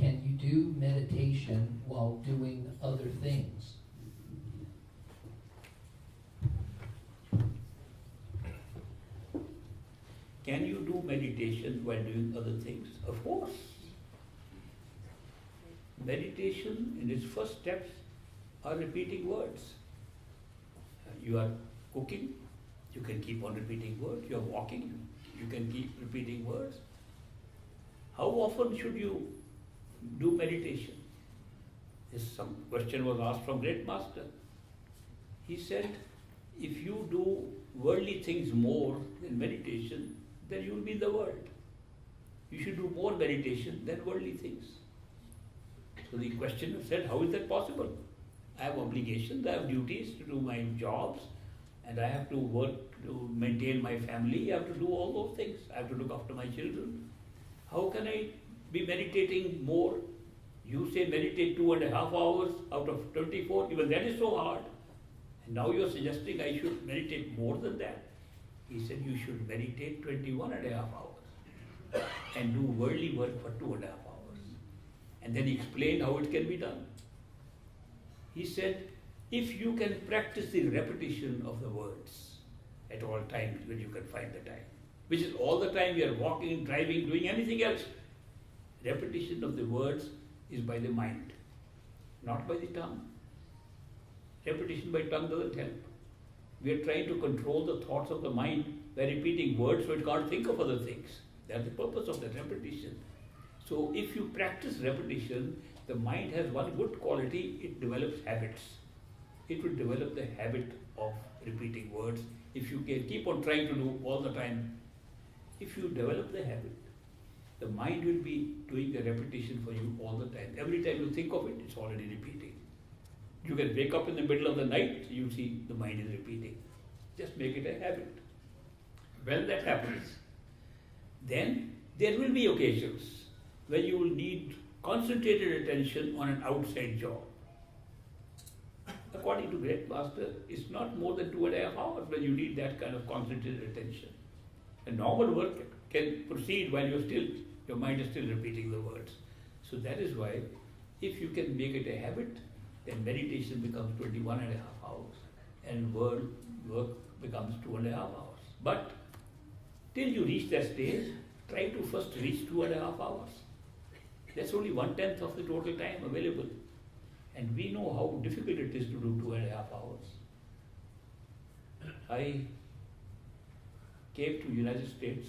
can you do meditation while doing other things? Can you do meditation while doing other things? Of course. Meditation in its first steps are repeating words. You are cooking, you can keep on repeating words. You are walking, you can keep repeating words. How often should you do meditation? Some question was asked from Great Master. He said, if you do worldly things more than meditation, then you will be in the world. You should do more meditation than worldly things. So the questioner said, how is that possible? I have obligations, I have duties to do my jobs, and I have to work to maintain my family. I have to do all those things. I have to look after my children. How can I be meditating more? You say meditate 2.5 hours out of 24, even that is so hard. And now you are suggesting I should meditate more than that. He said you should meditate 21.5 hours and do worldly work for 2.5 hours. And then he explained how it can be done. He said, if you can practice the repetition of the words at all times when you can find the time, which is all the time you are walking, driving, doing anything else, repetition of the words is by the mind, not by the tongue. Repetition by tongue doesn't help. We are trying to control the thoughts of the mind by repeating words so it can't think of other things. That's the purpose of that repetition. So if you practice repetition, the mind has one good quality, it develops habits. It will develop the habit of repeating words. If you can keep on trying to do all the time, if you develop the habit, the mind will be doing the repetition for you all the time. Every time you think of it, it's already repeating. You can wake up in the middle of the night, you see the mind is repeating. Just make it a habit. When that happens, then there will be occasions when you will need concentrated attention on an outside job. According to Great Master, it's not more than 2.5 hours when you need that kind of concentrated attention. A normal work can proceed while your mind is still repeating the words. So that is why, if you can make it a habit, then meditation becomes 21.5 hours and work becomes 2.5 hours. But till you reach that stage, try to first reach 2.5 hours. That's only 1/10 of the total time available. And we know how difficult it is to do 2.5 hours. I came to United States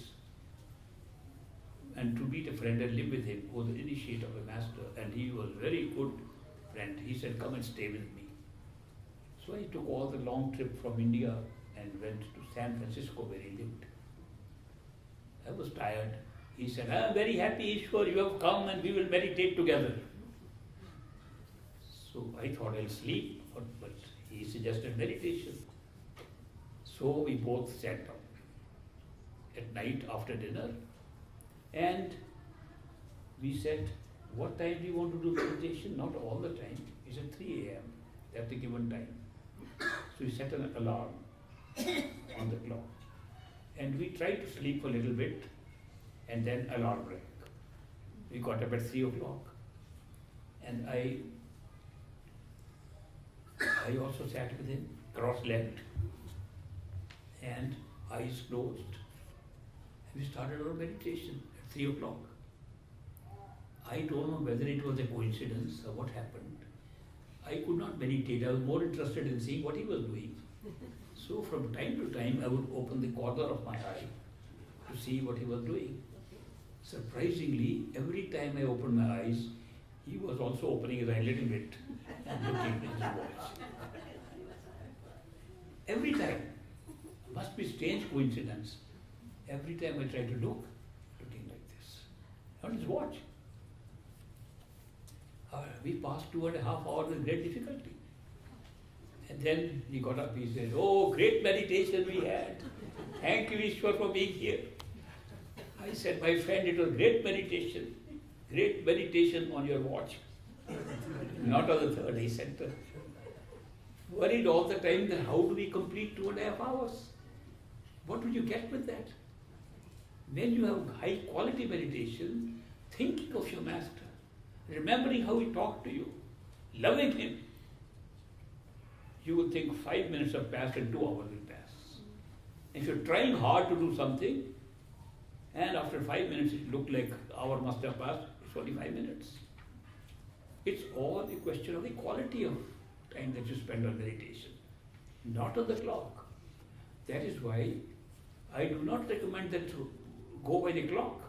and to meet a friend and live with him who was the initiate of a master, and he was a very good friend. He said, come and stay with me. So I took all the long trip from India and went to San Francisco where he lived. I was tired. He said, I am very happy, Ishwar, you have come and we will meditate together. So I thought I'll sleep, but he suggested meditation. So we both sat down at night after dinner and we said, what time do you want to do meditation? Not all the time. He said 3 a.m. at the given time. So we set an alarm on the clock. And we tried to sleep a little bit and then alarm rang. We got up at 3 o'clock. And I also sat with him, cross-legged and eyes closed. And we started our meditation at 3 o'clock. I don't know whether it was a coincidence or what happened. I could not meditate. I was more interested in seeing what he was doing. So from time to time, I would open the corner of my eye to see what he was doing. Surprisingly, every time I opened my eyes, he was also opening his eye a little bit and looking at his watch. Every time. Must be strange coincidence. Every time I try to look, looking like this. On his watch. We passed 2.5 hours with great difficulty. And then he got up, he said, oh, great meditation we had. Thank you, Ishwar, for being here. I said, my friend, it was great meditation. Great meditation on your watch. Not on the third, he said. Worried all the time that how do we complete 2.5 hours? What will you get with that? When you have high quality meditation, thinking of your master, remembering how he talked to you, loving him, you will think 5 minutes have passed and 2 hours will pass. If you're trying hard to do something, and after 5 minutes it looked like hour must have passed, it's only 5 minutes. It's all a question of the quality of time that you spend on meditation, not on the clock. That is why I do not recommend that to go by the clock.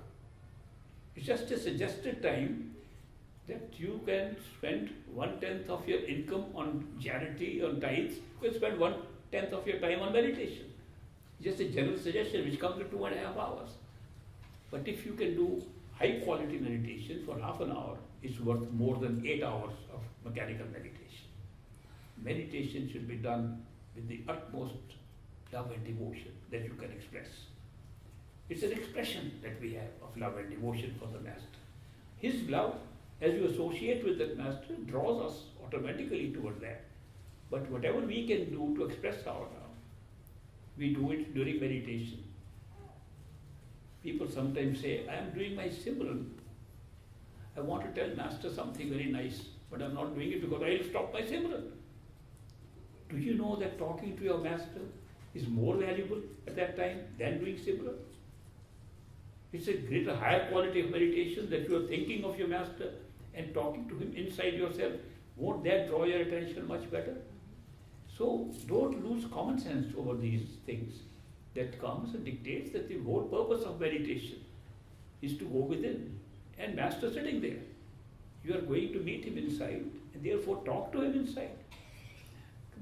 It's just a suggested time that you can spend 1/10 of your income on charity, on tithes. You can spend 1/10 of your time on meditation. Just a general suggestion which comes to 2.5 hours. But if you can do high quality meditation for half an hour, it's worth more than 8 hours of mechanical meditation. Meditation should be done with the utmost love and devotion that you can express. It's an expression that we have of love and devotion for the Master. His love, as you associate with that Master, draws us automatically toward that. But whatever we can do to express our love, we do it during meditation. People sometimes say, I am doing my Simran. I want to tell Master something very nice, but I'm not doing it because I will stop my Simran. Do you know that talking to your Master is more valuable at that time than doing Simran? It's a greater, higher quality of meditation that you are thinking of your Master and talking to him inside yourself. Won't that draw your attention much better? So don't lose common sense over these things. That comes and dictates that the whole purpose of meditation is to go within. And Master sitting there. You are going to meet him inside and therefore talk to him inside.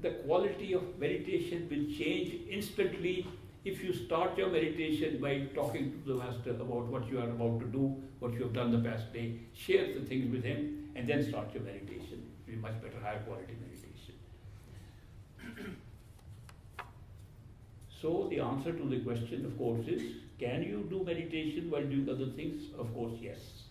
The quality of meditation will change instantly if you start your meditation by talking to the Master about what you are about to do, what you have done the past day. Share the things with him and then start your meditation. It will be much better, higher quality meditation. So the answer to the question, of course, is, can you do meditation while doing other things? Of course, yes.